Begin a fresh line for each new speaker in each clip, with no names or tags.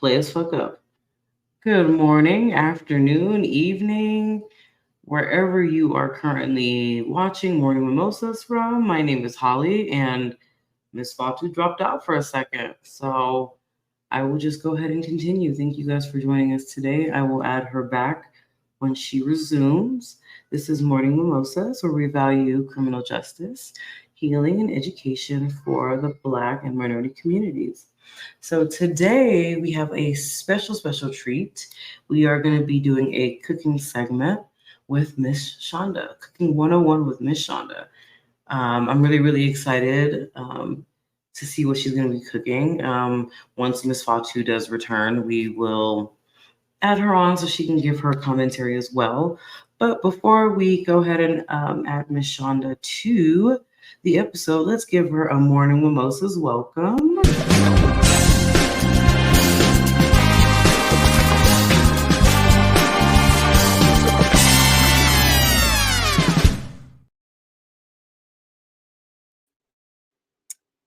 play as fuck up. Good morning, afternoon, evening, wherever you are currently watching Morning Mimosas from. My name is Holly, and Miss Fatu dropped out for a second. So I will just go ahead and continue. Thank you guys for joining us today. I will add her back when she resumes. This is Morning Mimosas, where we value criminal justice, healing, and education for the Black and minority communities. So today we have a special treat. We are going to be doing a cooking segment with Miss Shonda, Cooking 101 with Miss Shonda. I'm really excited to see what she's going to be cooking. Once Miss Fatu does return, we will add her on so she can give her commentary as well. But before we go ahead and add Miss Shonda to the episode, let's give her a morning mimosas welcome.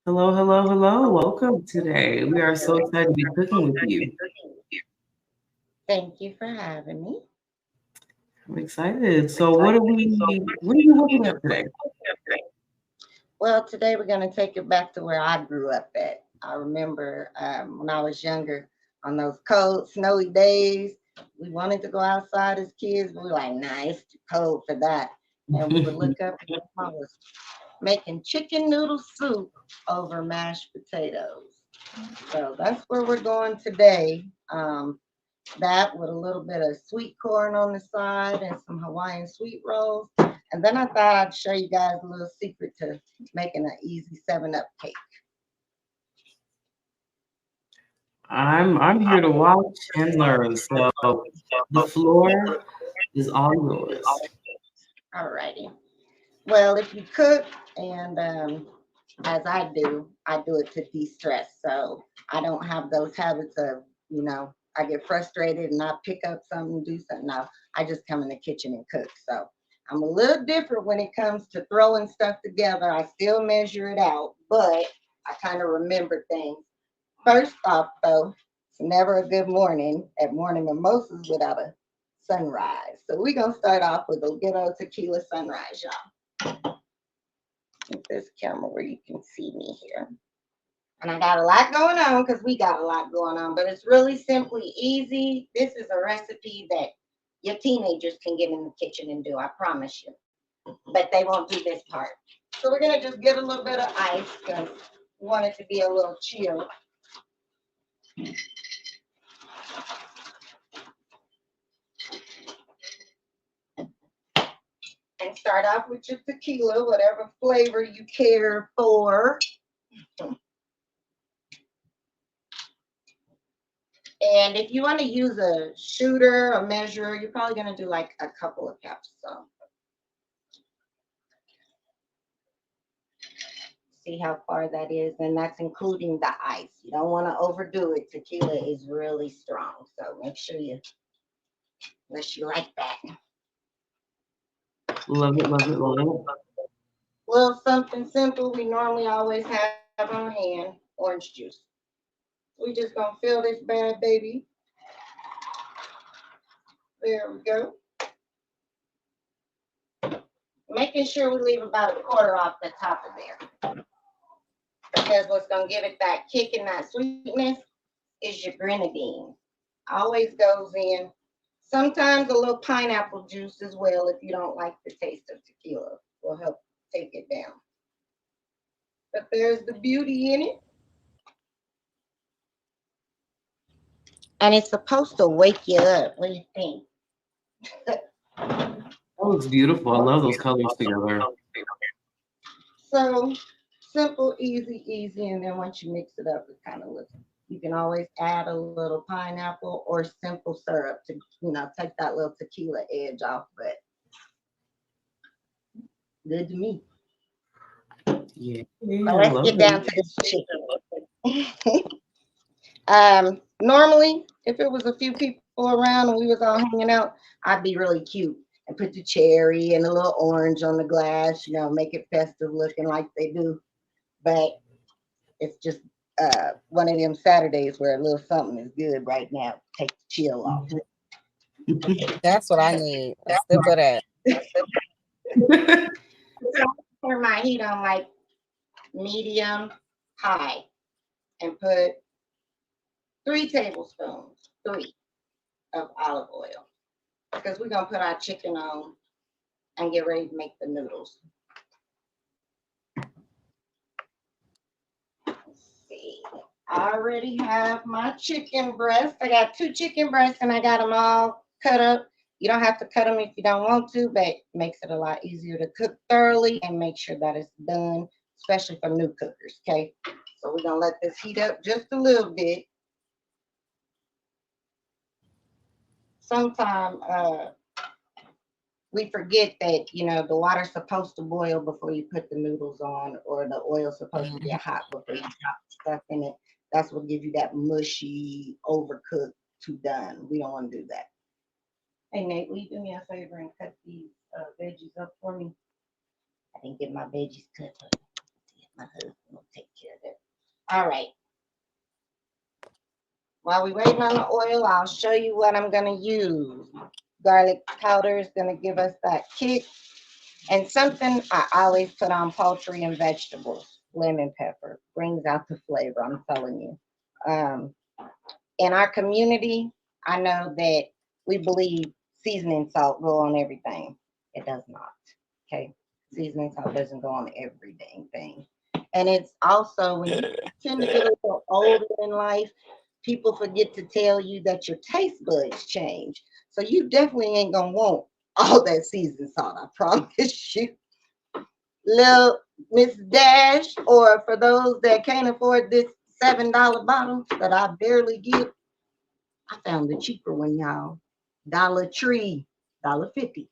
Hello. Welcome today. We are so excited to be cooking with you.
Thank you for having me.
I'm excited. So what are you looking at today?
Well, today we're going to take it back to where I grew up at. I remember when I was younger, on those cold, snowy days, we wanted to go outside as kids, but we were like, nah, it's too cold for that. And we would look up and mom was making chicken noodle soup over mashed potatoes. So that's where we're going today. That with a little bit of sweet corn on the side and some Hawaiian sweet rolls. And then I thought I'd show you guys a little secret to making an easy 7-Up cake.
I'm here to watch and learn. So the floor is all yours.
Alrighty. Well, if you cook, and as I do it to de-stress. So I don't have those habits of, I get frustrated and I pick up something, do something. No, I just come in the kitchen and cook. So I'm a little different when it comes to throwing stuff together. I still measure it out, but I kind of remember things. First off, though, it's never a good morning at morning mimosas without a sunrise. So we're going to start off with a good old tequila sunrise, y'all. Get this camera where you can see me here. And I got a lot going on because we got a lot going on, but it's really simply easy. This is a recipe that your teenagers can get in the kitchen and do, I promise you. But they won't do this part. So we're going to just get a little bit of ice because we want it to be a little chill. And start off with your tequila, whatever flavor you care for. And if you want to use a shooter, a measure, you're probably going to do like a couple of cups. So see how far that is. And that's including the ice. You don't want to overdo it. Tequila is really strong. So make sure unless you like that.
Love it.
Well, something simple we normally always have on hand, orange juice. We just going to fill this bad baby. There we go. Making sure we leave about a quarter off the top of there. Because what's going to give it that kick and that sweetness is your grenadine. Always goes in. Sometimes a little pineapple juice as well if you don't like the taste of tequila. Will help take it down. But there's the beauty in it. And it's supposed to wake you up. What do you think?
That looks beautiful. I love those colors together.
So simple, easy. And then once you mix it up, it kind of looks. You can always add a little pineapple or simple syrup to, take that little tequila edge off. But good to me.
Yeah,
So
I
let's
love
get down
it.
to this chicken. Normally, if it was a few people around and we was all hanging out, I'd be really cute and put the cherry and a little orange on the glass, make it festive looking like they do. But it's just one of them Saturdays where a little something is good right now. Take the chill off.
That's what I need. A sip of that.
So I turn my heat on like medium high and put 3 tablespoons, of olive oil because we're gonna put our chicken on and get ready to make the noodles. Let's see. I already have my chicken breast. I got 2 chicken breasts and I got them all cut up. You don't have to cut them if you don't want to, but it makes it a lot easier to cook thoroughly and make sure that it's done, especially for new cookers. Okay. So we're gonna let this heat up just a little bit. Sometimes we forget that the water's supposed to boil before you put the noodles on, or the oil's supposed to get hot before you drop stuff in it. That's what gives you that mushy, overcooked, too done. We don't want to do that. Hey Nate, will you do me a favor and cut these veggies up for me? I didn't get my veggies cut, but my husband will take care of that. All right. While we're waiting on the oil, I'll show you what I'm gonna use. Garlic powder is gonna give us that kick. And something I always put on poultry and vegetables, lemon pepper, brings out the flavor, I'm telling you. In our community, I know that we believe seasoning salt go on everything. It does not, okay? Seasoning salt doesn't go on every dang thing. And it's also when you tend to get a little older in life, people forget to tell you that your taste buds change. So you definitely ain't gonna want all that seasoned salt, I promise you. Little Miss Dash, or for those that can't afford this $7 bottle that I barely get, I found the cheaper one, y'all. Dollar Tree, $1.50.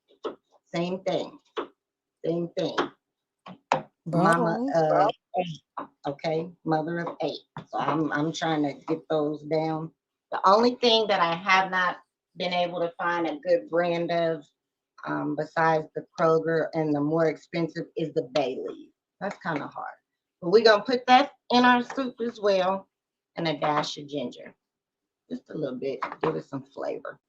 Same thing. Same thing. Mama
Boom.
of 8, okay? Mother of 8. So I'm trying to get those down. The only thing that I have not been able to find a good brand of, besides the Kroger and the more expensive, is the bay leaf. That's kind of hard. But we're gonna put that in our soup as well, and a dash of ginger. Just a little bit, give it some flavor.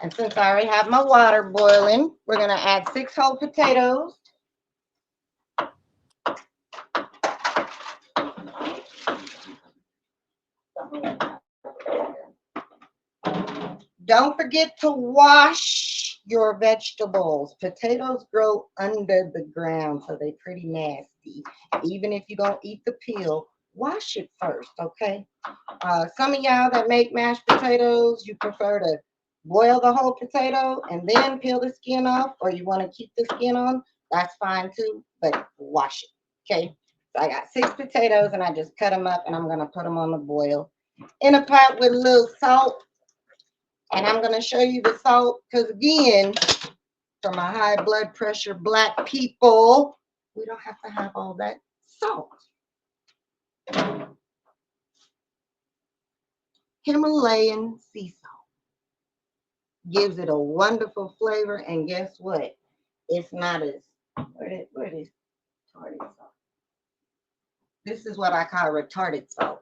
And since I already have my water boiling, we're gonna add 6 whole potatoes. Don't forget to wash your vegetables. Potatoes grow under the ground, so they're pretty nasty. Even if you don't eat the peel, wash it first, okay? Some of y'all that make mashed potatoes, you prefer to boil the whole potato and then peel the skin off, or you want to keep the skin on, that's fine too, but wash it, okay? So I got 6 potatoes and I just cut them up and I'm gonna put them on the boil in a pot with a little salt. And I'm going to show you the salt because, again, for my high blood pressure Black people, we don't have to have all that salt. Himalayan sea salt gives it a wonderful flavor. And guess what? It's not as, where is retarded salt? This is what I call retarded salt.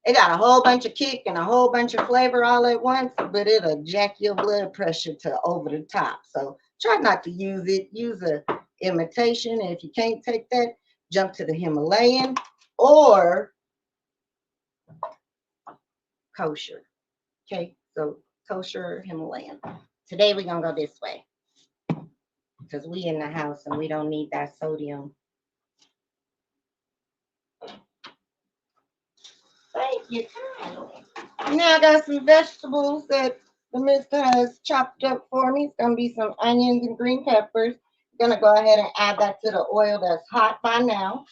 It got a whole bunch of kick and a whole bunch of flavor all at once, but it'll jack your blood pressure to over the top. So try not to use it. Use a imitation. And if you can't take that, jump to the Himalayan or kosher. Okay, so kosher or Himalayan. Today we're gonna go this way because we in the house and we don't need that sodium. Thank you kindly. Now I got some vegetables that the mister has chopped up for me. It's gonna be some onions and green peppers. I'm gonna go ahead and add that to the oil that's hot by now.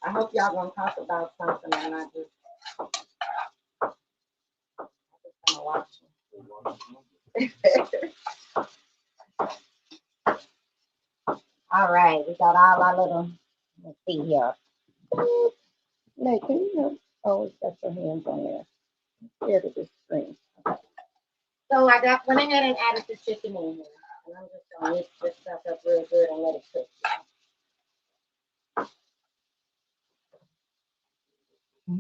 I hope y'all gonna talk about something and I just gonna watch it. All right, we got all our little, let's see here. Nate, can you help? Oh, it's got your hands on there. Here to this screen. Okay. So I got went ahead and added the chicken in here. And I'm just gonna mix this stuff up real good and let it cook.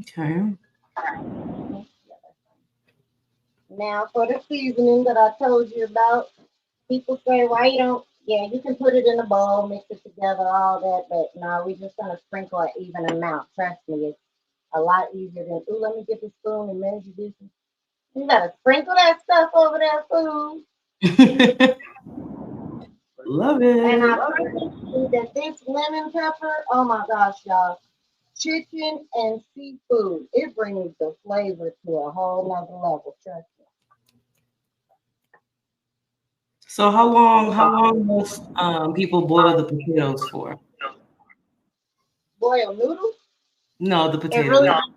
Okay.
Now for the seasoning that I told you about, people say, why you don't, yeah, you can put it in a bowl, mix it together, all that, but no, we're just gonna sprinkle an even amount. Trust me, it's a lot easier than, ooh, let me get the spoon and measure this. You gotta sprinkle that stuff over that food.
Love
And I
it.
promise you that this lemon pepper, oh my gosh, y'all, chicken and seafood, it brings the flavor to a whole nother level. Trust me.
So how long must people boil the potatoes for?
Boiled noodles,
No, the
it really,
potatoes.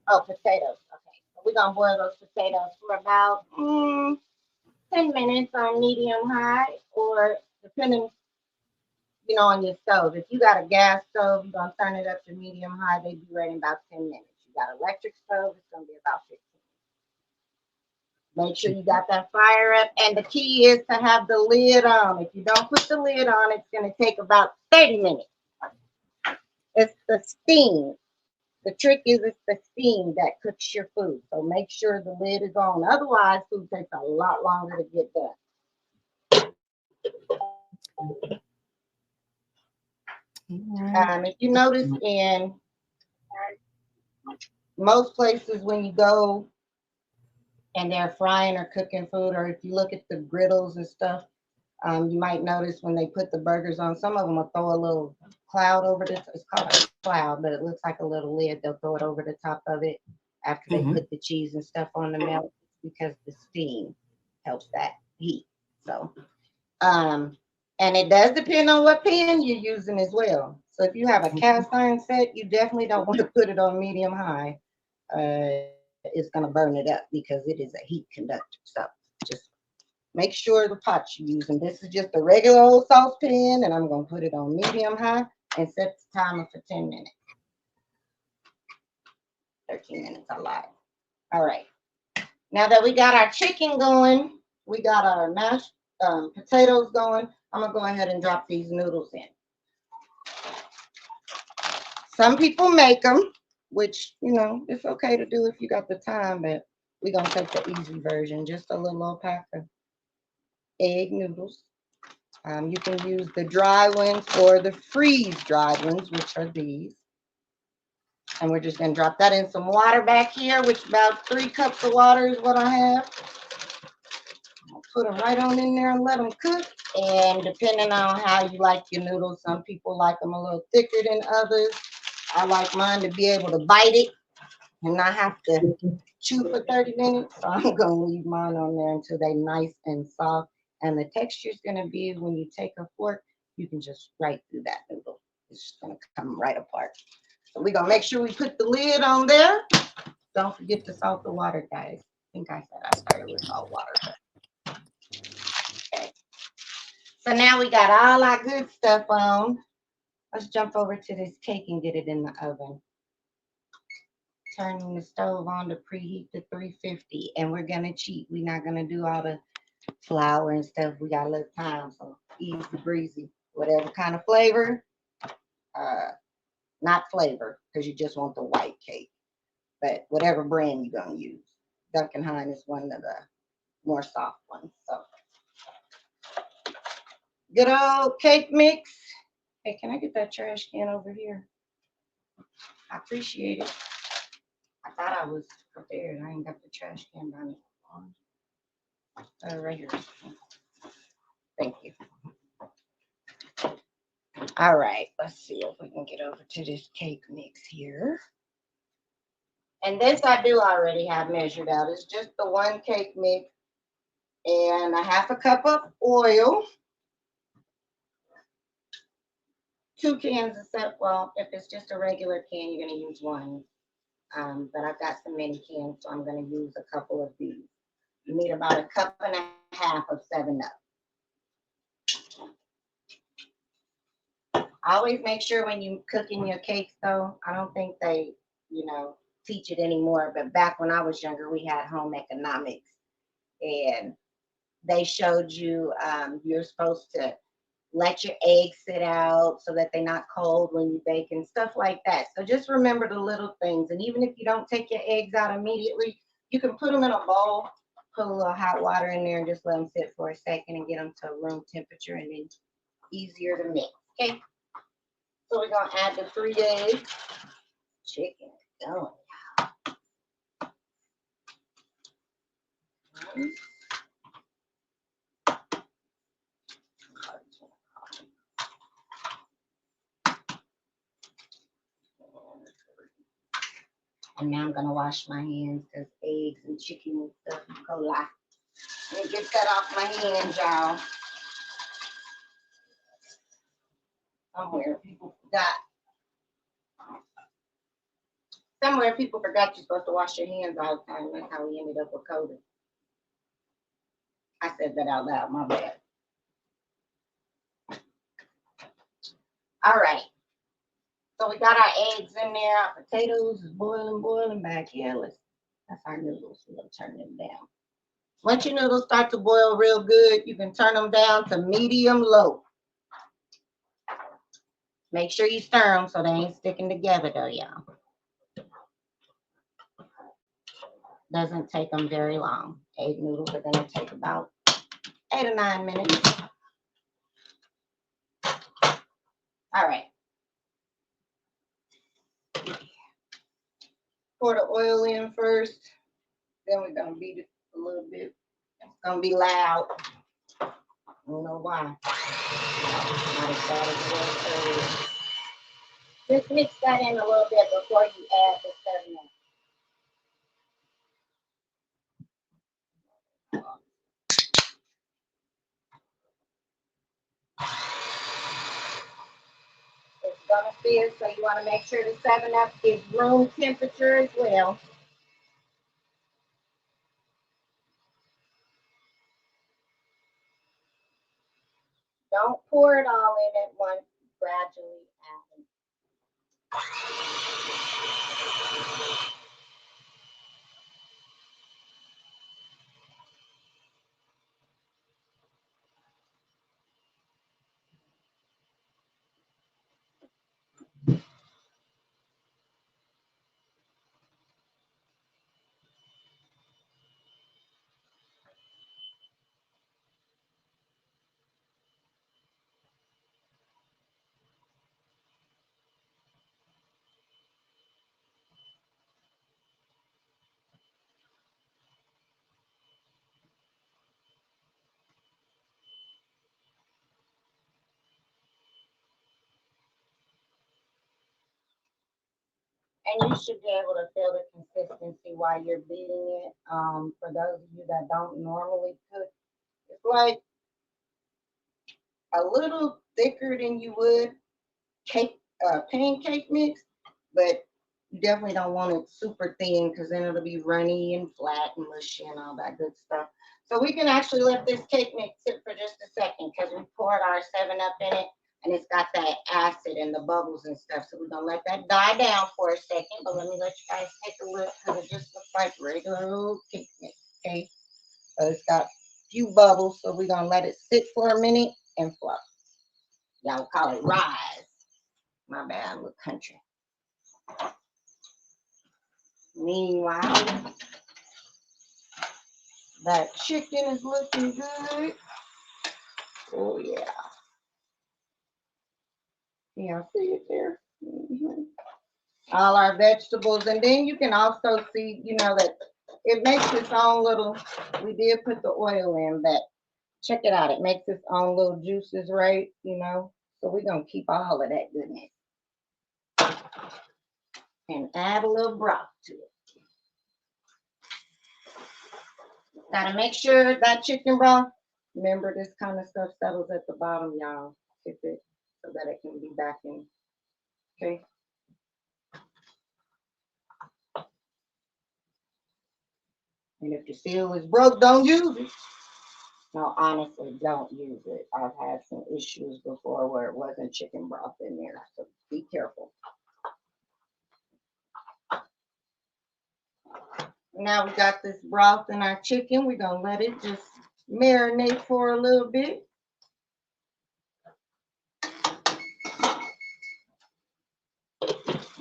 oh, potatoes. Okay, so we're gonna boil those potatoes for about 10 minutes on medium high, or depending, on your stove. If you got a gas stove, you're gonna turn it up to medium high. They be ready in about 10 minutes. You got electric stove, it's gonna be about 15. Make sure you got that fire up, and the key is to have the lid on. If you don't put the lid on, it's gonna take about 30 minutes. It's the steam. The trick is it's the steam that cooks your food. So make sure the lid is on. Otherwise, food takes a lot longer to get
All right.
done. If you notice in most places when you go and they're frying or cooking food, or if you look at the griddles and stuff, you might notice when they put the burgers on, some of them will throw a little cloud over the, it's called a cloud, but it looks like a little lid. They'll throw it over the top of it after they
Mhm.
put the cheese and stuff on the milk because the steam helps that heat. So, and it does depend on what pan you're using as well. So if you have a cast iron set, you definitely don't want to put it on medium high. It's going to burn it up because it is a heat conductor. So just make sure the pot you're using. This is just a regular old saucepan, and I'm going to put it on medium high and set the timer for 10 minutes. 13 minutes, I lied. All right. Now that we got our chicken going, we got our mashed potatoes going, I'm going to go ahead and drop these noodles in. Some people make them, which, it's okay to do if you got the time, but we're going to take the easy version, just a little old pack of egg noodles. You can use the dry ones or the freeze dried ones, which are these. And we're just going to drop that in some water back here, which about 3 cups of water is what I have. I'll put them right on in there and let them cook. And depending on how you like your noodles, some people like them a little thicker than others. I like mine to be able to bite it and not have to chew for 30 minutes. So I'm going to leave mine on there until they're nice and soft. And the texture is going to be when you take a fork, you can just right through that noodle. It's just going to come right apart. So we're going to make sure we put the lid on there. Don't forget to salt the water, guys. I think I said I started with salt water. Okay. So now we got all our good stuff on. Let's jump over to this cake and get it in the oven. Turning the stove on to preheat to 350, and we're gonna cheat. We're not gonna do all the flour and stuff. We got a little time, so easy breezy. Whatever kind of flavor, not flavor, because you just want the white cake, but whatever brand you're gonna use. Duncan Hine is one of the more soft ones. So good old cake mix. Hey, can I get that trash can over here? I appreciate it. I thought I was prepared. I ain't got the trash can down here. Right here. Thank you. All right, let's see if we can get over to this cake mix here. And this I do already have measured out. It's just the one cake mix and a half a cup of oil. 2 cans of soap. Well, if it's just a regular can, you're going to use one. But I've got some mini cans, so I'm going to use a couple of these. You need about a cup and a half of 7-Up. Always make sure when you cooking your cakes, though, I don't think they you know, teach it anymore. But back when I was younger, we had home economics, and they showed you you're supposed to let your eggs sit out so that they're not cold when you bake and stuff like that. So just remember the little things. And even if you don't take your eggs out immediately, you can put them in a bowl, put a little hot water in there, and just let them sit for a second and get them to room temperature, and then easier to mix. Okay. So we're gonna add the 3 eggs. Chicken going. And now I'm gonna wash my hands because eggs and chicken and stuff, E. coli. Let me get that off my hands, y'all. Somewhere people forgot. Somewhere people forgot you're supposed to wash your hands all the time. That's how we ended up with COVID. I said that out loud, my bad. All right. So we got our eggs in there. Our potatoes is boiling back here. That's our noodles. We're gonna turn them down. Once your noodles start to boil real good, you can turn them down to medium low. Make sure you stir them so they ain't sticking together though, y'all. Doesn't take them very long. Egg noodles are gonna take about 8 or 9 minutes. All right. Pour the oil in first. Then we're gonna beat it a little bit. It's gonna be loud. I don't know why. Not as bad as it was earlier. Just mix that in a little bit before you add the 7-up. It's gonna fizz, so you want to make sure the 7-up is room temperature as well. Don't pour it all in at once. Gradually add it. And you should be able to feel the consistency while you're beating it. For those of you that don't normally cook, it's like a little thicker than you would cake pancake mix, but you definitely don't want it super thin because then it'll be runny and flat and mushy and all that good stuff. So we can actually let this cake mix sit for just a second because we poured our 7-up in it and it's got that acid and the bubbles and stuff. So we're gonna let that die down for a second, but let me let you guys take a look because it just looks like regular old cake mix, okay? So it's got a few bubbles, so we're gonna let it sit for a minute and fluff. Y'all call it rise. My bad, I'm a country. Meanwhile, that chicken is looking good. Oh yeah. Yeah, see it there. All our vegetables, and then you can also see, that it makes its own little. We did put the oil in, but check it out. It makes its own little juices, right? So we're gonna keep all of that goodness and add a little broth to it. Gotta make sure that chicken broth. Remember, this kind of stuff settles at the bottom, y'all. Tip it so that it can be back in. Okay. And if the seal is broke, don't use it. No, honestly, don't use it. I've had some issues before where it wasn't chicken broth in there, so be careful. Now we got this broth in our chicken. We're gonna let it just marinate for a little bit.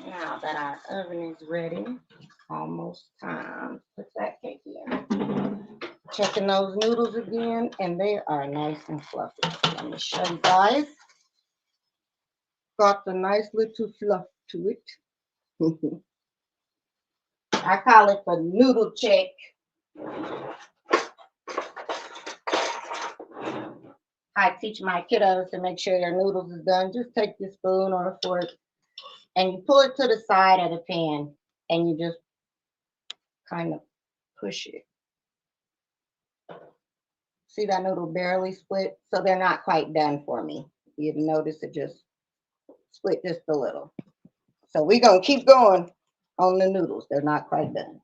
Now that our oven is ready, almost time. Put that cake in. Checking those noodles again, and they are nice and fluffy. Let me show you guys. Got the nice little fluff to it. I call it the noodle check. I teach my kiddos to make sure their noodles is done. Just take your spoon or a fork and you pull it to the side of the pan and you just kind of push it. See that noodle barely split? So they're not quite done for me. You notice it just split just a little. So we're going to keep going on the noodles. They're not quite done.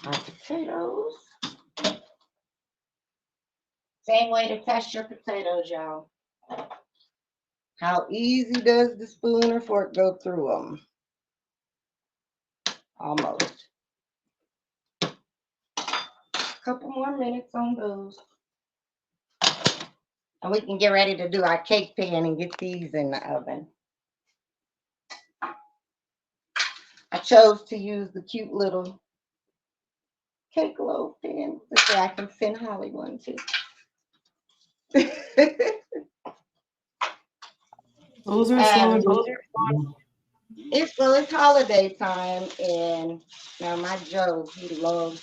Our potatoes. Same way to test your potatoes, y'all. How easy does the spoon or fork go through them? Almost. A couple more minutes on those. And we can get ready to do our cake pan and get these in the oven. I chose to use the cute little cake loaf pan so I can send Holly one too.
Those are so adorable.
It's holiday time, and now my Joe, he loves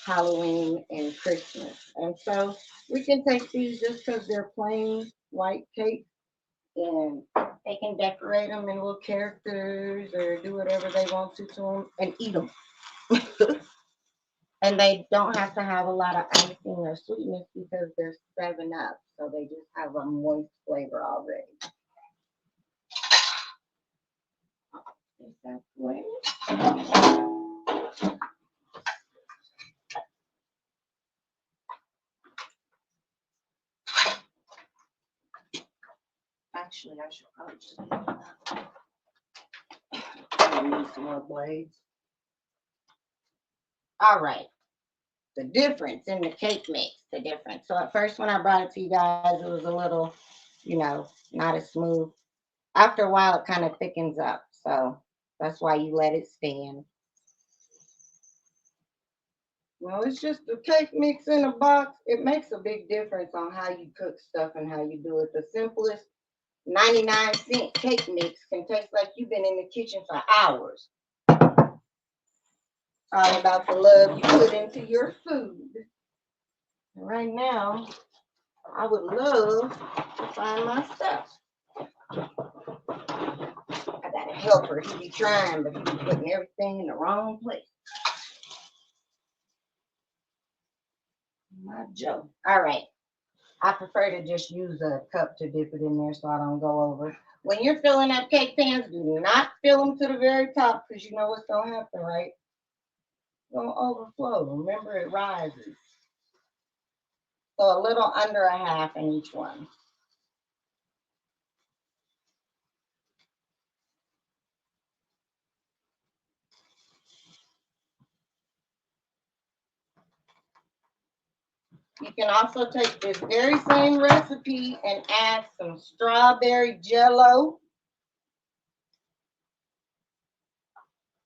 Halloween and Christmas, and so we can take these just because they're plain white cake, and they can decorate them in little characters or do whatever they want to them and eat them. And they don't have to have a lot of icing or sweetness because they're 7 Up, so they just have a moist flavor already. Is that way? Actually, I should probably just need some more blades. All right. The difference in the cake mix, the difference. So at first when I brought it to you guys, it was a little, not as smooth. After a while, it kind of thickens up. So that's why you let it stand. Well, it's just the cake mix in a box. It makes a big difference on how you cook stuff and how you do it. The simplest 99-cent cake mix can taste like you've been in the kitchen for hours. All about the love you put into your food. Right now, I would love to find my stuff. I got a helper. He be trying, but he be putting everything in the wrong place. My Joe. All right. I prefer to just use a cup to dip it in there so I don't go over. When you're filling up cake pans, do not fill them to the very top because you know what's going to happen, right? It's going to overflow. Remember, it rises. So a little under a half in each one. You can also take this very same recipe and add some strawberry jello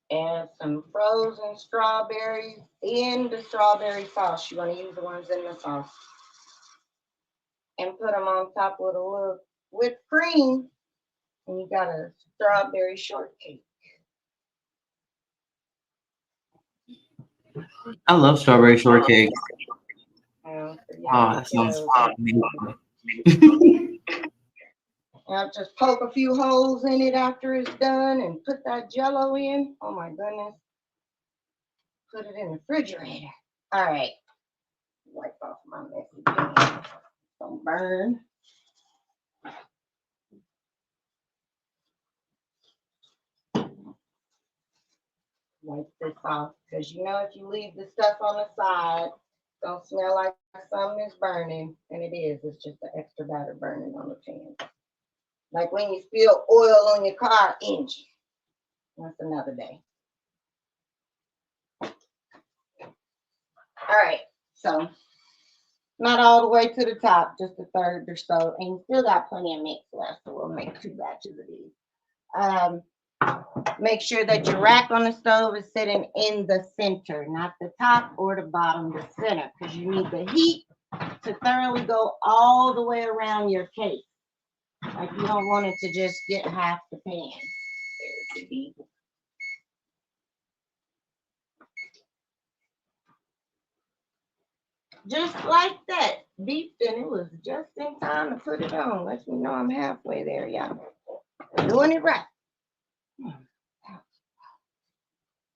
and some frozen strawberries in the strawberry sauce. You want to use the ones in the sauce. And put them on top with a little whipped cream. And you got a strawberry shortcake.
I love strawberry shortcake.
So
Oh, that sounds amazing.
I'll just poke a few holes in it after it's done and put that jello in. Oh my goodness. Put it in the refrigerator. All right. Wipe off my messy pan. Don't burn. Wipe this off because if you leave the stuff on the side, it's gonna smell like something is burning, and it is. It's just the extra batter burning on the pan. Like when you spill oil on your car engine. That's another day. All right, so not all the way to the top, just a third or so, and you still got plenty of mix left, so we'll make 2 batches of these. Make sure that your rack on the stove is sitting in the center, not the top or the bottom, the center, because you need the heat to thoroughly go all the way around your cake. Like you don't want it to just get half the pan. There's the heat. Just like that. Beeped and it was just in time to put it on. Let me know I'm halfway there, y'all. Doing it right.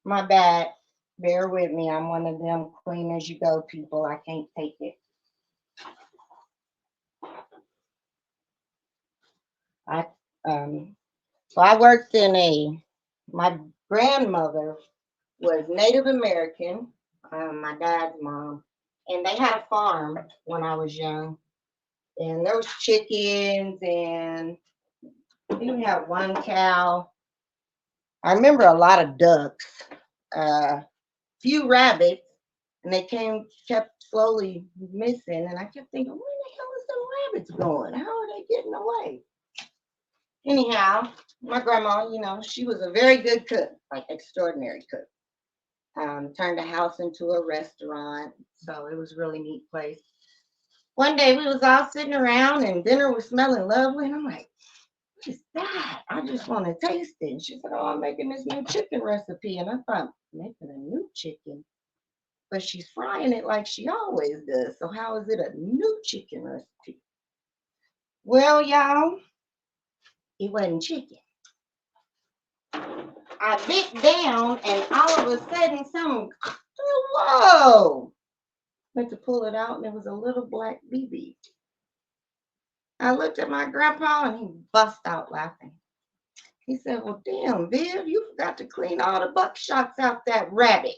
My bad. Bear with me. I'm one of them clean as you go people. I can't take it. So I worked in my grandmother was Native American, my dad's mom, and they had a farm when I was young. And there was chickens and we had 1 cow. I remember a lot of ducks, few rabbits, and they kept slowly missing. And I kept thinking, where the hell is them rabbits going? How are they getting away? Anyhow, my grandma, she was a very good cook, like extraordinary cook. Turned the house into a restaurant, so it was a really neat place. One day we was all sitting around and dinner was smelling lovely, and I'm like, what is that? I just want to taste it. And she said, oh, I'm making this new chicken recipe. And I thought, making a new chicken? But she's frying it like she always does. So how is it a new chicken recipe? Well, y'all, it wasn't chicken. I bit down and all of a sudden whoa! Went to pull it out and it was a little black BB. I looked at my grandpa and he bust out laughing. He said, well, damn, Viv, you forgot to clean all the buckshots out that rabbit.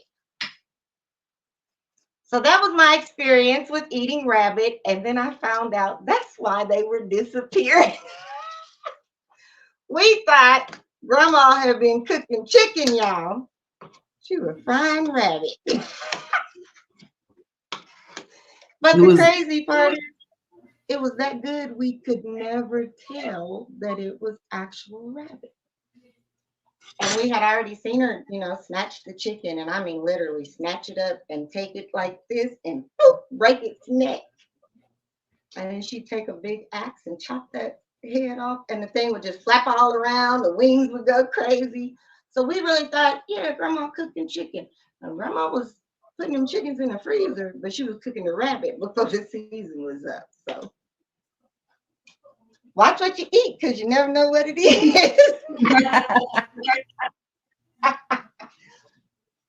So that was my experience with eating rabbit. And then I found out that's why they were disappearing. We thought grandma had been cooking chicken, y'all. She was frying rabbit. But the crazy part is, it was that good we could never tell that it was actual rabbit. And we had already seen her, snatch the chicken, and I mean literally snatch it up and take it like this and boop, break its neck. And then she'd take a big axe and chop that head off, and the thing would just flap all around, the wings would go crazy. So we really thought, yeah, grandma cooking chicken. And grandma was putting them chickens in the freezer, but she was cooking the rabbit before the season was up. So watch what you eat, because you never know what it is.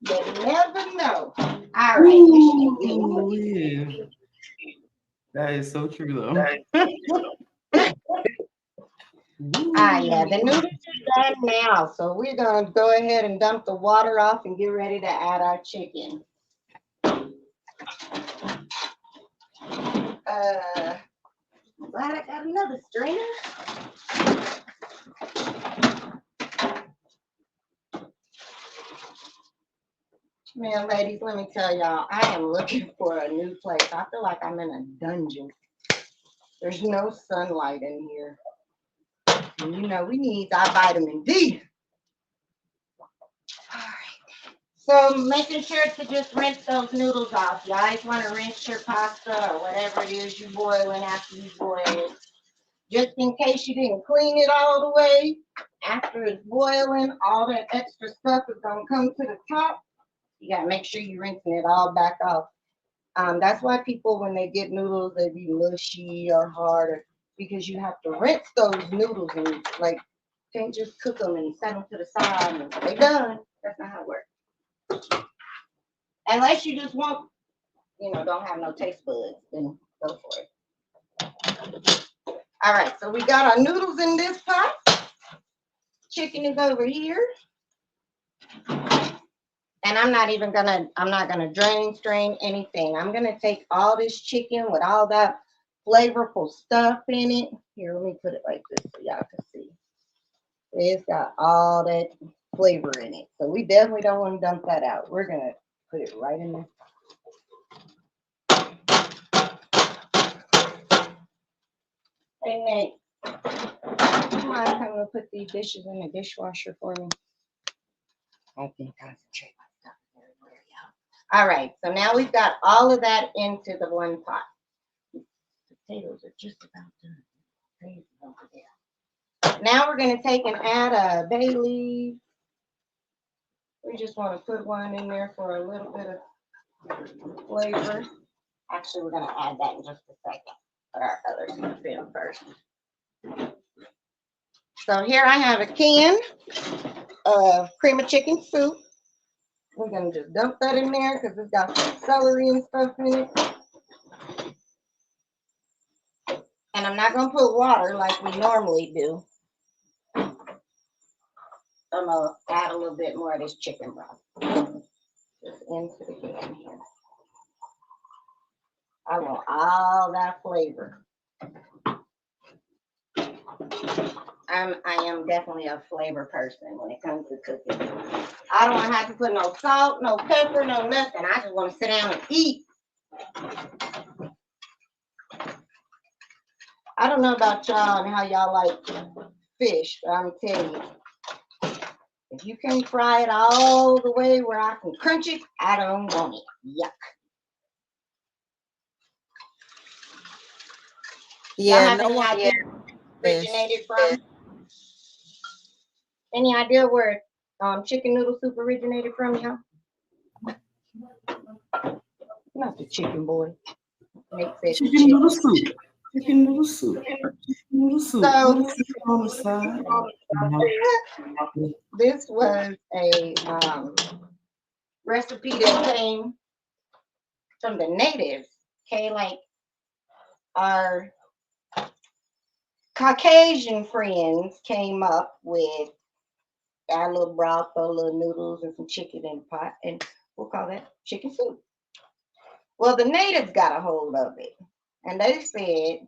You never know. All right.
Ooh, that is so true, though.
Yeah, the noodles are done now. So we're going to go ahead and dump the water off and get ready to add our chicken. Glad I got another strainer. Man, ladies, let me tell y'all, I am looking for a new place. I feel like I'm in a dungeon. There's no sunlight in here. And we need our vitamin D. All right. So making sure to just rinse those noodles off. You always want to rinse your pasta or whatever it is you're boiling after you boil it. Just in case you didn't clean it all the way, after it's boiling, all that extra stuff is going to come to the top. You got to make sure you're rinsing it all back off. That's why people, when they get noodles, they be mushy or hard, because you have to rinse those noodles and can't just cook them and set them to the side and they're done. That's not how it works. Unless you just want, don't have no taste buds, then go for it. All right, so we got our noodles in this pot. Chicken is over here. And I'm not gonna strain anything. I'm gonna take all this chicken with all that flavorful stuff in it. Here, let me put it like this so y'all can see. It's got all that flavor in it. So we definitely don't want to dump that out. We're going to put it right in there. Hey, Nate, you mind coming to put these dishes in the dishwasher for me? I can concentrate my stuff everywhere, y'all. All right, so now we've got all of that into the one pot. Potatoes are just about done. Crazy over there. Now we're going to take and add a bay leaf. We just want to put one in there for a little bit of flavor. Actually, we're going to add that in just a second. Put our other stuff in first. So here I have a can of cream of chicken soup. We're going to just dump that in there because it's got some celery and stuff in it. And I'm not going to put water like we normally do. I'm going to add a little bit more of this chicken broth just into the can here. I want all that flavor. I am definitely a flavor person when it comes to cooking. I don't want to have to put no salt, no pepper, no nothing. I just want to sit down and eat. I don't know about y'all and how y'all like fish, but I'm telling you, if you can fry it all the way where I can crunch it, I don't want it. Yuck.
Yeah,
Y'all have
no
any
one
idea where it originated from? Any idea where chicken noodle soup originated from, y'all? Not the chicken boy. Nate said the
Chicken noodle soup. Chicken noodle soup. Chicken noodle soup.
So,
Little soup on the side.
this was a recipe that came from the natives. Okay, like our Caucasian friends came up with our little broth, a little noodles, and some chicken in the pot, and we'll call that chicken soup. Well, the natives got a hold of it, and they said,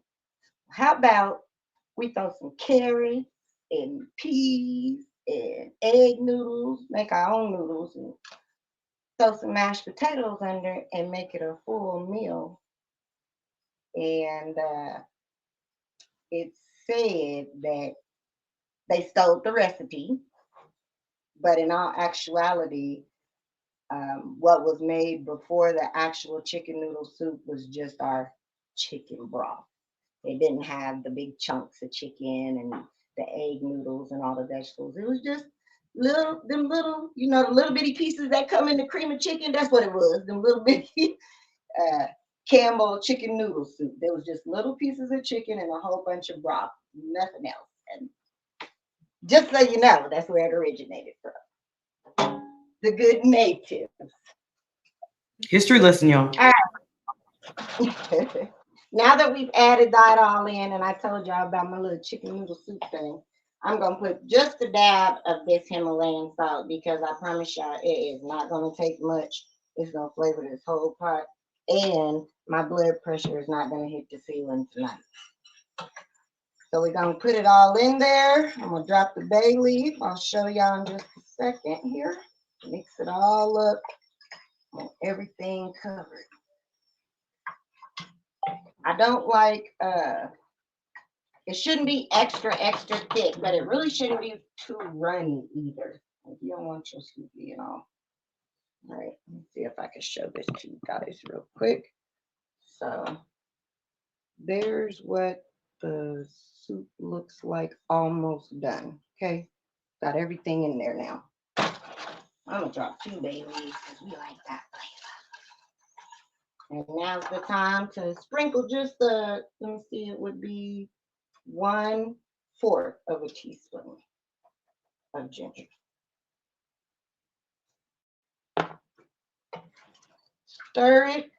how about we throw some carrots and peas and egg noodles, make our own noodles, and throw some mashed potatoes under and make it a full meal. And it said that they stole the recipe, but in all actuality, what was made before the actual chicken noodle soup was just our chicken broth. It didn't have the big chunks of chicken and the egg noodles and all the vegetables. It was just them little, the little bitty pieces that come in the cream of chicken. That's what it was. Them little bitty Campbell chicken noodle soup. There was just little pieces of chicken and a whole bunch of broth, nothing else. And just so you know, that's where it originated from. The good natives.
History lesson, y'all.
All right. Now that we've added that all in, and I told y'all about my little chicken noodle soup thing, I'm going to put just a dab of this Himalayan salt because I promise y'all it is not going to take much. It's going to flavor this whole pot, and my blood pressure is not going to hit the ceiling tonight. So we're going to put it all in there. I'm going to drop the bay leaf. I'll show y'all in just a second here. Mix it all up and everything covered. I don't like, it shouldn't be extra thick, but it really shouldn't be too runny either. You don't want your soup being all. All right, let me see if I can show this to you guys real quick. So there's what the soup looks like almost done. Okay, got everything in there now. I'm gonna drop 2 bay leaves because we like that flavor. And now's the time to sprinkle just let me see, it would be 1/4 of a teaspoon of ginger. Stir it,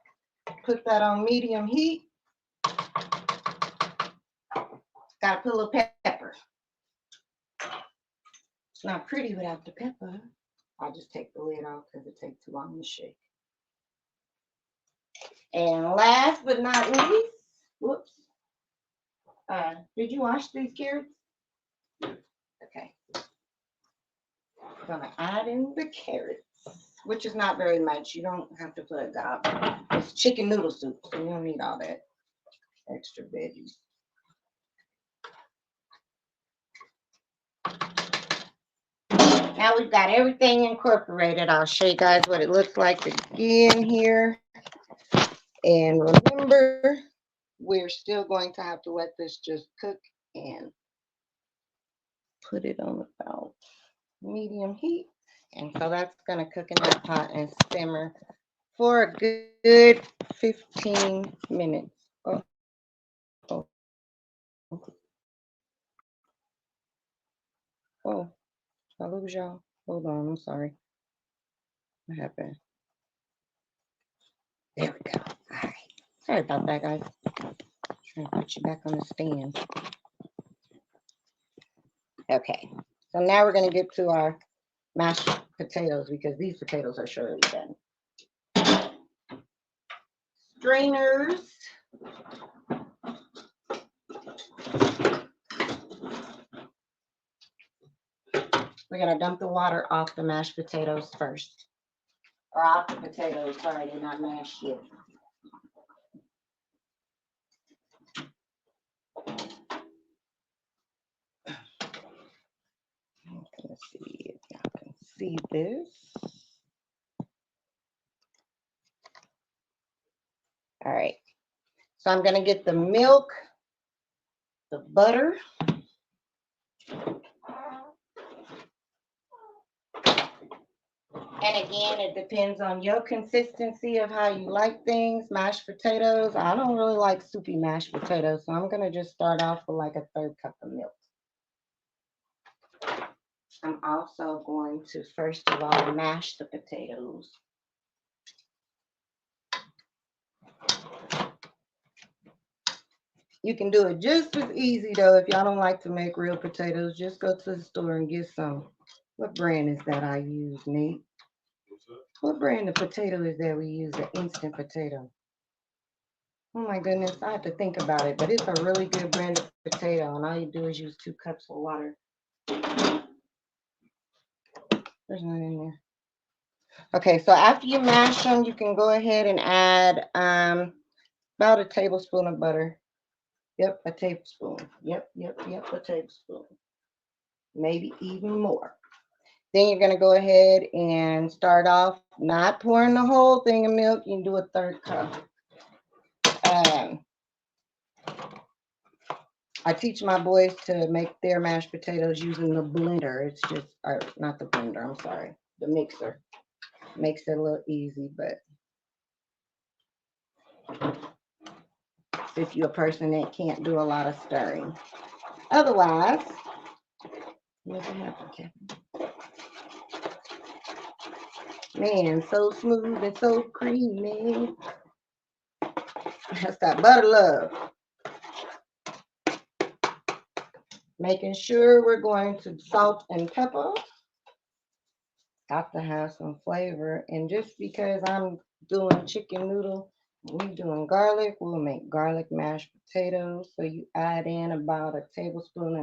put that on medium heat. Gotta put a little pepper. It's not pretty without the pepper. I'll just take the lid off because it takes too long to shake. And last but not least, whoops, Did you wash these carrots? Okay. I'm gonna add in the carrots, which is not very much. You don't have to put a gob. It's chicken noodle soup, so you don't need all that extra veggies. Now we've got everything incorporated. I'll show you guys what it looks like again here. And remember, we're still going to have to let this just cook and put it on about medium heat. And so that's going to cook in that pot and simmer for a good 15 minutes. Oh, oh, I lose y'all. Hold on, I'm sorry. What happened? There we go. All right. Sorry about that, guys. Trying to put you back on the stand. Okay. So now we're going to get to our mashed potatoes because these potatoes are surely done. Strainers. We're going to dump the water off the mashed potatoes first. Or off the potatoes. Sorry, they're not mashed yet. Let's see if y'all can see this. All right. So I'm going to get the milk, the butter, and again, it depends on your consistency of how you like things. Mashed potatoes, I don't really like soupy mashed potatoes, so I'm going to just start off with like a 1/3 cup of milk. I'm also going to, first of all, mash the potatoes. You can do it just as easy, though, if y'all don't like to make real potatoes. Just go to the store and get some. What brand is that I use, Nate? What brand of potato is that we use, the instant potato? Oh my goodness, I have to think about it, but it's a really good brand of potato, and all you do is use 2 cups of water. There's none in there. Okay, so after you mash them, you can go ahead and add about a tablespoon of butter. Yep, a tablespoon. Yep, a tablespoon. Maybe even more. Then you're gonna go ahead and start off not pouring the whole thing of milk. You can do a 1/3 cup. I teach my boys to make their mashed potatoes using the blender. It's just, or not the blender, I'm sorry, the mixer. Makes it a little easy, but if you're a person that can't do a lot of stirring. Otherwise, what's happening, man, so smooth and so creamy. That's that butter love. Making sure we're going to salt and pepper. Got to have some flavor. And just because I'm doing chicken noodle, we doing garlic, we'll make garlic mashed potatoes. So you add in about 1.5 tablespoons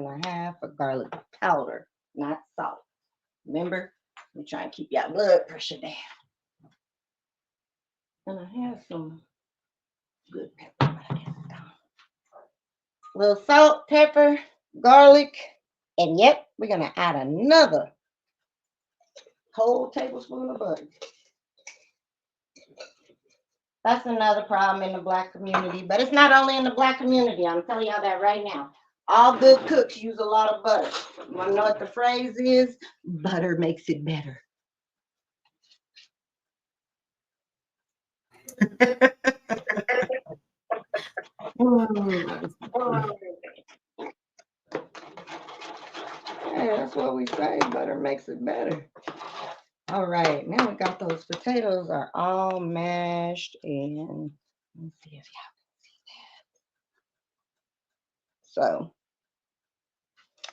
of garlic powder, not salt. Remember, we're trying to keep your blood pressure down. And I have some good pepper, but I guess it's gone. A little salt, pepper, garlic, and yep, we're gonna add another whole tablespoon of butter. That's another problem in the Black community, but it's not only in the Black community. I'm telling y'all that right now. All good cooks use a lot of butter. You want to know what the phrase is? Butter makes it better. Yeah, that's what we say. Butter makes it better. All right, now we got those potatoes are all mashed, and let's see if y'all can see that. So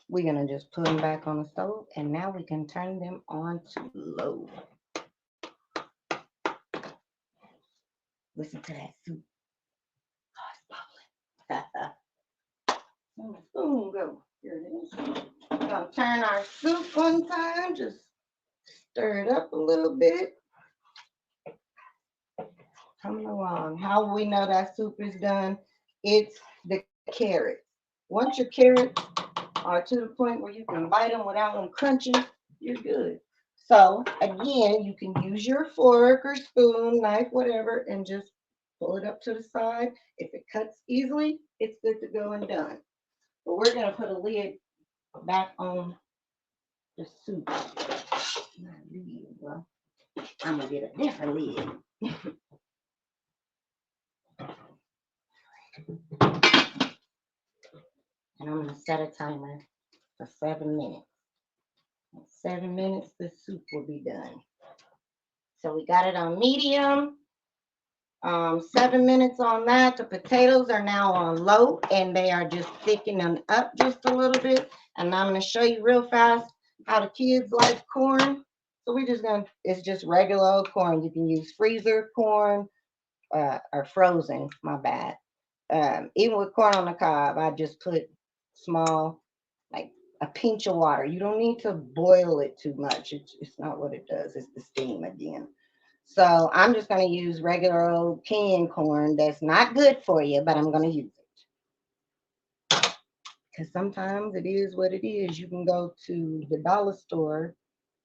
we're gonna just put them back on the stove, and now we can turn them on to low. Listen to that soup. Oh, it's bubbling. Where'd the spoon go? Here it is. We're gonna turn our soup one time, just stir it up a little bit. Coming along. How will we know that soup is done? It's the carrots. Once your carrots are to the point where you can bite them without them crunching, you're good. So again, you can use your fork or spoon, knife, whatever, and just pull it up to the side. If it cuts easily, it's good to go and done. But we're gonna put a lid back on the soup. Not lid, well, I'm gonna get a different lid. And I'm gonna set a timer for 7 minutes. In 7 minutes, the soup will be done. So we got it on medium. 7 minutes on that. The potatoes are now on low and they are just thickening up just a little bit. And I'm gonna show you real fast how the kids like corn. So we just gonna, it's just regular old corn. You can use freezer corn or frozen, my bad. Even with corn on the cob, I just put small, like a pinch of water. You don't need to boil it too much. It's not what it does. It's the steam again. So I'm just going to use regular old canned corn that's not good for you, but I'm going to use it. Because sometimes it is what it is. You can go to the dollar store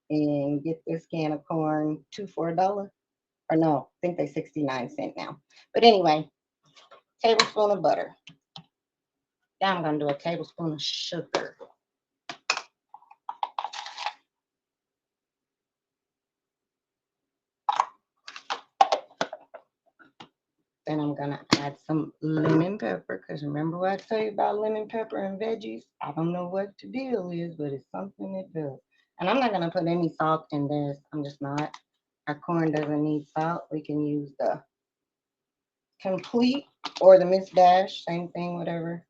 and get this can of corn 2 for $1. Or no, I think they 69 cents now. But anyway, tablespoon of butter. Now I'm going to do a tablespoon of sugar. Then I'm going to add some lemon pepper, because remember what I tell you about lemon pepper and veggies? I don't know what the deal is, but it's something that does. And I'm not going to put any salt in this. I'm just not. Our corn doesn't need salt. We can use the complete or the Miss Dash, same thing, whatever.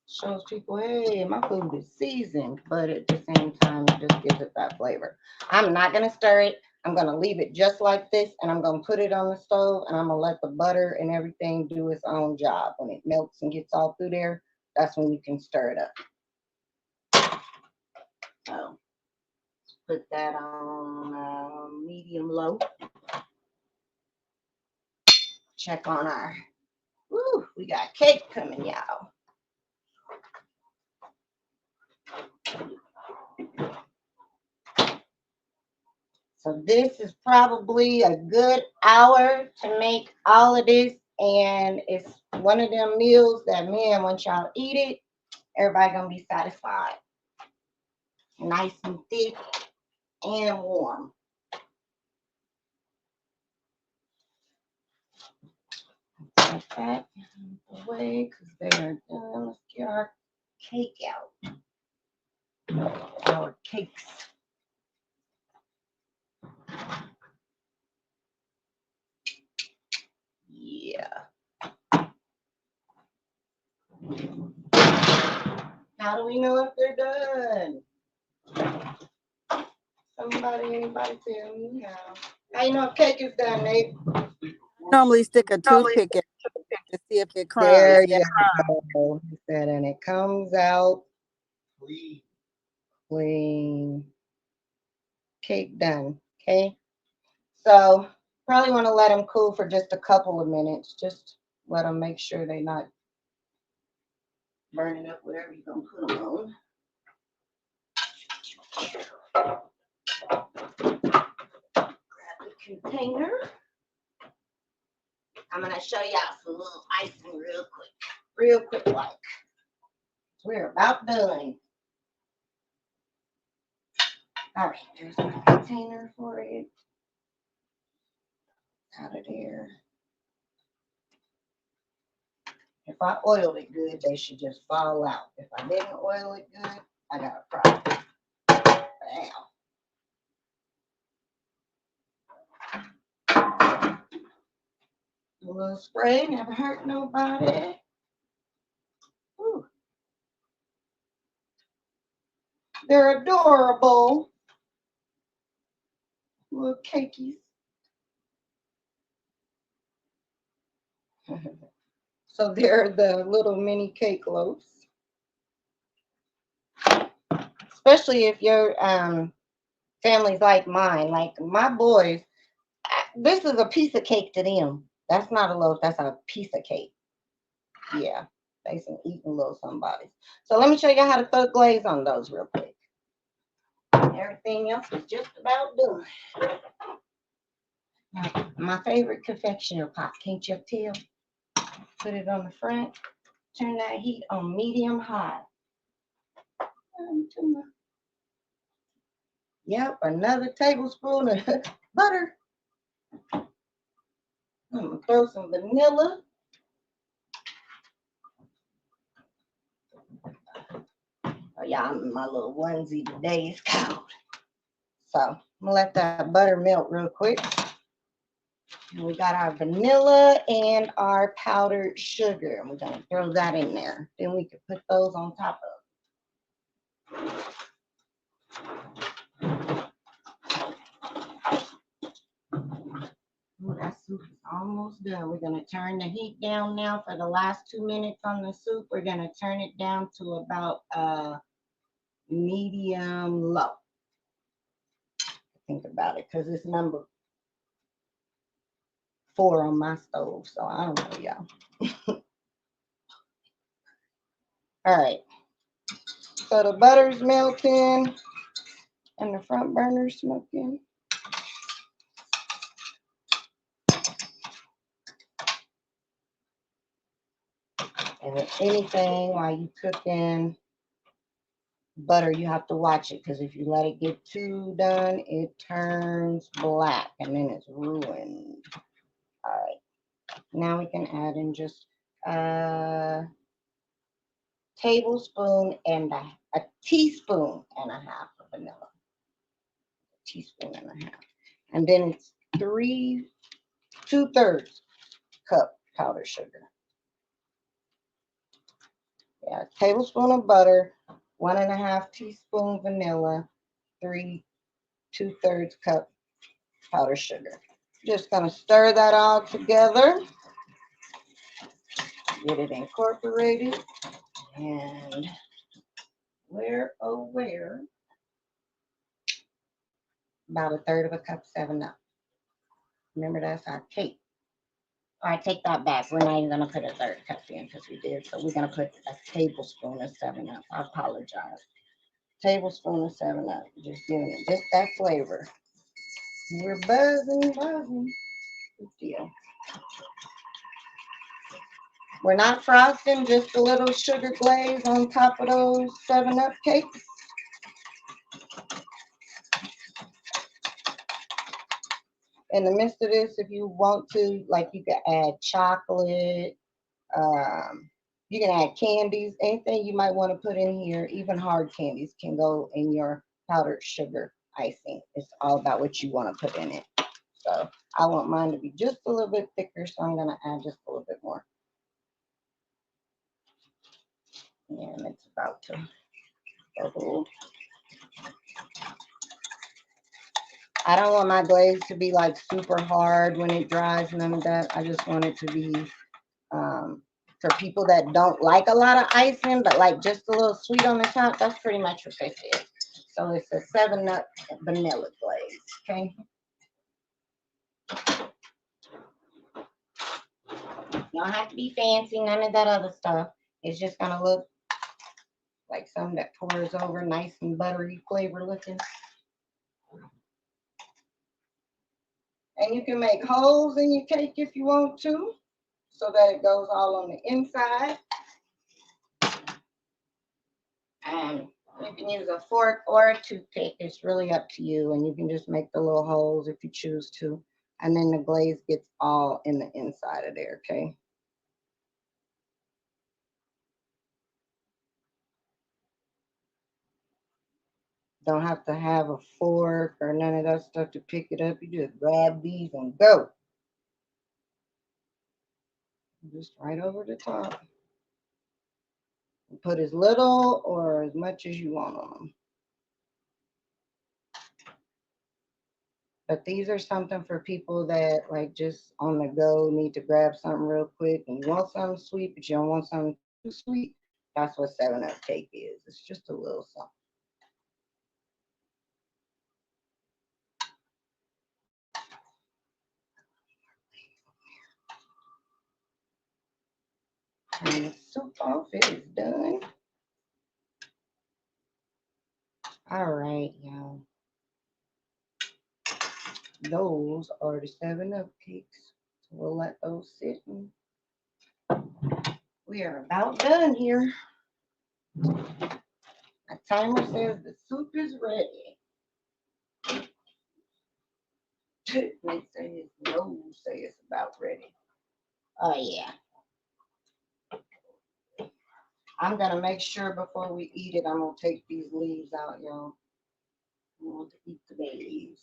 Shows people, hey, my food is seasoned, but at the same time, it just gives it that flavor. I'm not going to stir it. I'm going to leave it just like this, and I'm going to put it on the stove, and I'm going to let the butter and everything do its own job. When it melts and gets all through there, that's when you can stir it up. So put that on medium low. Check on our, woo, we got cake coming, y'all. So this is probably a good hour to make all of this. And it's one of them meals that, man, once y'all eat it, everybody gonna be satisfied. Nice and thick and warm. Take that away because they are done. Let's get our cake out. Our cakes. Yeah. How do we know if they're done? Anybody tell me how? How you know if cake is done, Nate?
Normally stick a toothpick in to see if it crumbs.
There you go. That and it comes out clean. Cake done. Okay. So probably want to let them cool for just a couple of minutes. Just let them make sure they're not burning up whatever you're gonna put them on. Grab the container. I'm gonna show y'all some little icing real quick like. We're about done. All right, there's my container for it. Out of there. If I oiled it good, they should just fall out. If I didn't oil it good, I got a problem. Bam. A little spray, never hurt nobody. Ooh. They're adorable. Little cakeys. So they're the little mini cake loaves. Especially if your family's like mine. Like my boys, this is a piece of cake to them. That's not a loaf, that's a piece of cake. Yeah, they some eating little somebody. So let me show you how to throw glaze on those real quick. Everything else is just about done. Now, my favorite confectioner pot, can't you tell? Put it on the front. Turn that heat on medium high. Yep, another tablespoon of butter. I'm gonna throw some vanilla. Oh yeah, I'm in my little onesie today. It's cold. So I'm gonna let that butter melt real quick. And we got our vanilla and our powdered sugar. And we're gonna throw that in there. Then we can put those on top of. Ooh, that soup is almost done. We're gonna turn the heat down now for the last 2 minutes on the soup. We're gonna turn it down to about medium low. Think about it, because it's number 4 on my stove, so I don't know, y'all. All right, so the butter's melting and the front burner's smoking. And if anything, while you cooking butter, you have to watch it, because if you let it get too done, it turns black and then it's ruined. All right, now we can add in just a tablespoon and a teaspoon and a half of vanilla. A teaspoon and a half. And then it's 2/3 cup powdered sugar. Yeah, tablespoon of butter, 1.5 teaspoon vanilla, 2/3 cup powdered sugar. Just gonna stir that all together, get it incorporated, and where, oh where, about 1/3 of a cup 7-Up. Remember, that's our cake. All right, take that back. We're not even gonna put 1/3 cup in because we did. So we're gonna put a tablespoon of 7-Up. I apologize. Tablespoon of 7-Up. Just giving it just that flavor. We're buzzing, buzzing. Good deal. We're not frosting, just a little sugar glaze on top of those 7-Up cakes. In the midst of this, if you want to, like, you can add chocolate, you can add candies, anything you might want to put in here, even hard candies can go in your powdered sugar icing. It's all about what you want to put in it. So I want mine to be just a little bit thicker, so I'm going to add just a little bit more. And it's about to bubble. I don't want my glaze to be like super hard when it dries, none of that. I just want it to be for people that don't like a lot of icing, but like just a little sweet on the top. That's pretty much what this is. So it's a 7-Up vanilla glaze, okay? You don't have to be fancy, none of that other stuff. It's just gonna look like something that pours over, nice and buttery flavor looking. And you can make holes in your cake if you want to, so that it goes all on the inside. And you can use a fork or a toothpick. It's really up to you. And you can just make the little holes if you choose to. And then the glaze gets all in the inside of there, okay? Don't have to have a fork or none of that stuff to pick it up. You just grab these and go. Just right over the top. Put as little or as much as you want on them. But these are something for people that like just on the go need to grab something real quick and you want something sweet, but you don't want something too sweet. That's what 7 Up cake is. It's just a little something. And the soup off, it is done. All right, y'all. Those are the 7 Up cakes. So we'll let those sit. And we are about done here. My timer says the soup is ready. They say his nose say it's about ready. Oh yeah. I'm gonna make sure before we eat it, I'm gonna take these leaves out, y'all. I want to eat the bay leaves.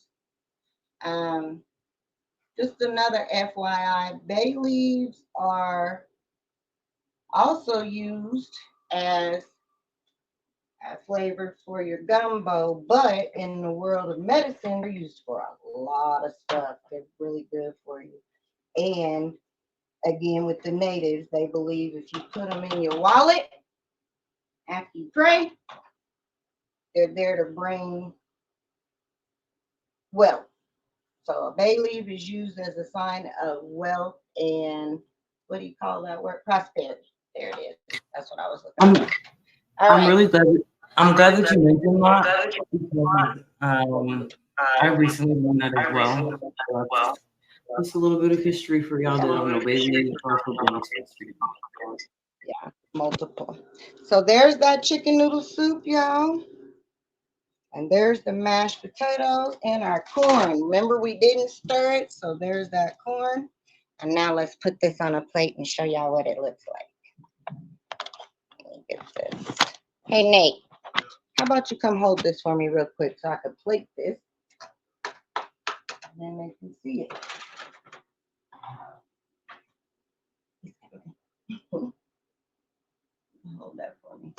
Just another FYI, bay leaves are also used as a flavor for your gumbo, but in the world of medicine, they're used for a lot of stuff. They're really good for you. And again, with the natives, they believe if you put them in your wallet after you pray, they're there to bring wealth. So a bay leaf is used as a sign of wealth and what do you call that word? Prosperity. There it is. That's what I was looking for.
I'm
All
I'm
right.
really glad. I'm glad that you mentioned that because I recently learned that as well. So that's just a little bit of history for y'all that don't know. Bailey also belongs to history.
Yeah, multiple. So there's that chicken noodle soup, y'all. And there's the mashed potatoes and our corn. Remember, we didn't stir it, so there's that corn. And now let's put this on a plate and show y'all what it looks like. Let me get this. Hey, Nate, how about you come hold this for me real quick so I can plate this? And then they can see it. Hold that for me.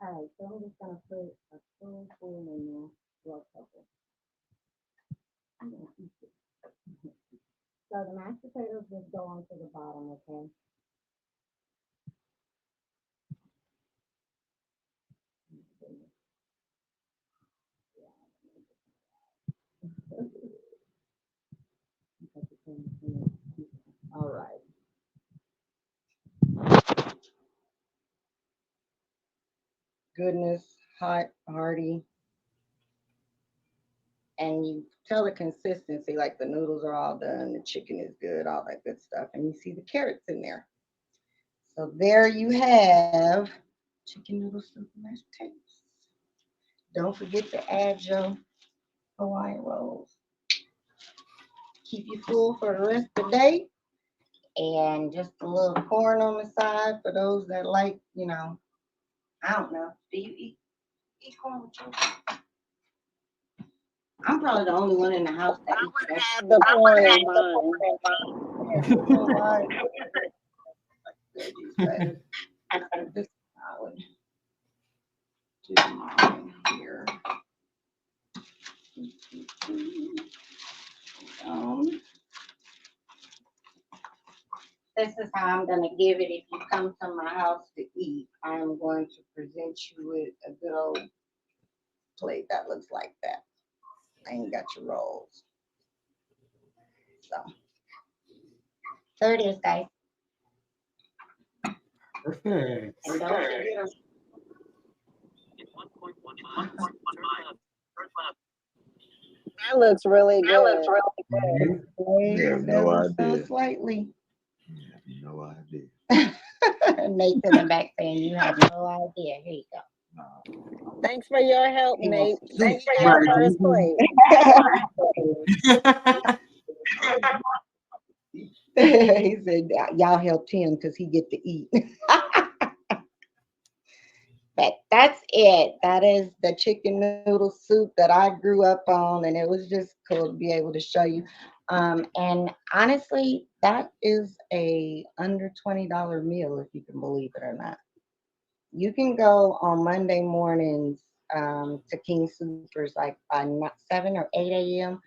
All right, so I'm just gonna put a spoonful in there, well, couple. I'm gonna eat it. So the mashed potatoes just go onto the bottom, okay? All right. Goodness, hot, hearty, and you tell the consistency, like the noodles are all done, the chicken is good, all that good stuff, and you see the carrots in there. So there you have chicken noodle soup and mashed potatoes. Don't forget to add your Hawaiian rolls. Keep you full for the rest of the day. And just a little corn on the side for those that like, I don't know. Do you eat corn with children? I'm probably the only one in the house that eats that.
Have the corn in mine.
This I would do mine here. This is how I'm going to give it if you come to my house to eat. I'm going to present you with a good old plate that looks like that. And you got your rolls. So there it is, guys.
Perfect.
And don't forget
That looks really good.
You have no idea.
so slightly.
You have no idea.
Nate's in the back saying you have no idea. Here you go.
No.
Thanks for your help,
He
Nate.
wants
Thanks for
Right.
your first plate.
He said, y'all helped him because he get to eat. But that's it. That is the chicken noodle soup that I grew up on, and it was just cool to be able to show you. And honestly, that is a under $20 meal, if you can believe it or not. You can go on Monday mornings to King Supers like by 7 or 8 a.m.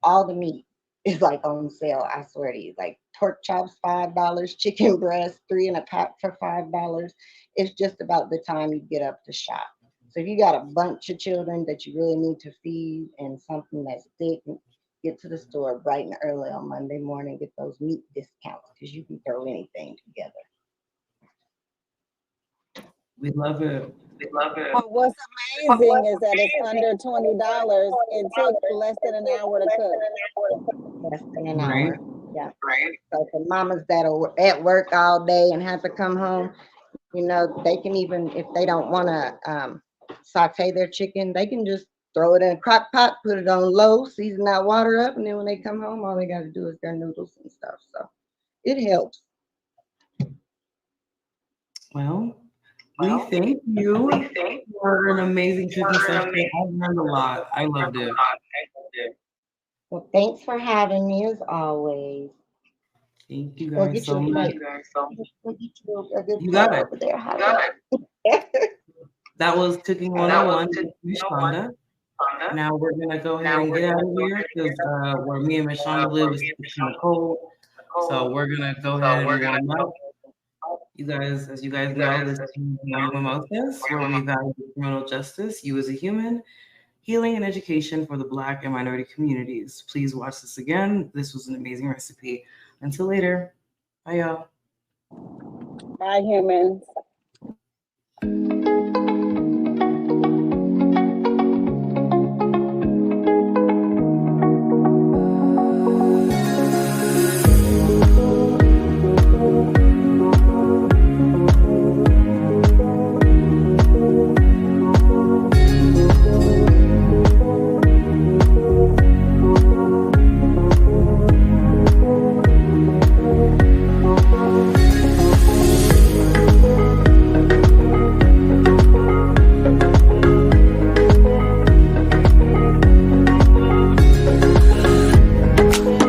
All the meat is like on sale. I swear to you, like pork chops $5, chicken breast three in a pack for $5. It's just about the time you get up to shop. So if you got a bunch of children that you really need to feed and something that's thick, get to the store bright and early on Monday morning. Get those meat discounts because you can throw anything together.
We love it.
We love it.
But what's amazing is that it's under $20. It took less than an hour to cook.
Less than an
Right.
hour. Yeah. Right. So for mamas that are at work all day and have to come home, they can even if they don't want to saute their chicken, they can just throw it in a crock pot, put it on low, season that water up, and then when they come home, all they got to do is their noodles and stuff. So it helps.
Well, we thank you for an amazing cooking session. I learned a lot. I loved it.
Well, thanks for having me as always.
Thank you
We'll
guys
get you
so
a
much.
plate. We'll get you a good
You
plate
got it.
over there. Holly.
That was Cooking 101 with Miss Shonda. Now we're gonna go ahead and get out of here because where me and Miss Shonda live is kind of cold. So we're gonna go ahead and warm up. You guys, as you guys know, this is Morning Mimosas, where we value criminal justice, you as a human, healing and education for the Black and minority communities. Please watch this again. This was an amazing recipe. Until later, bye y'all.
Bye, humans.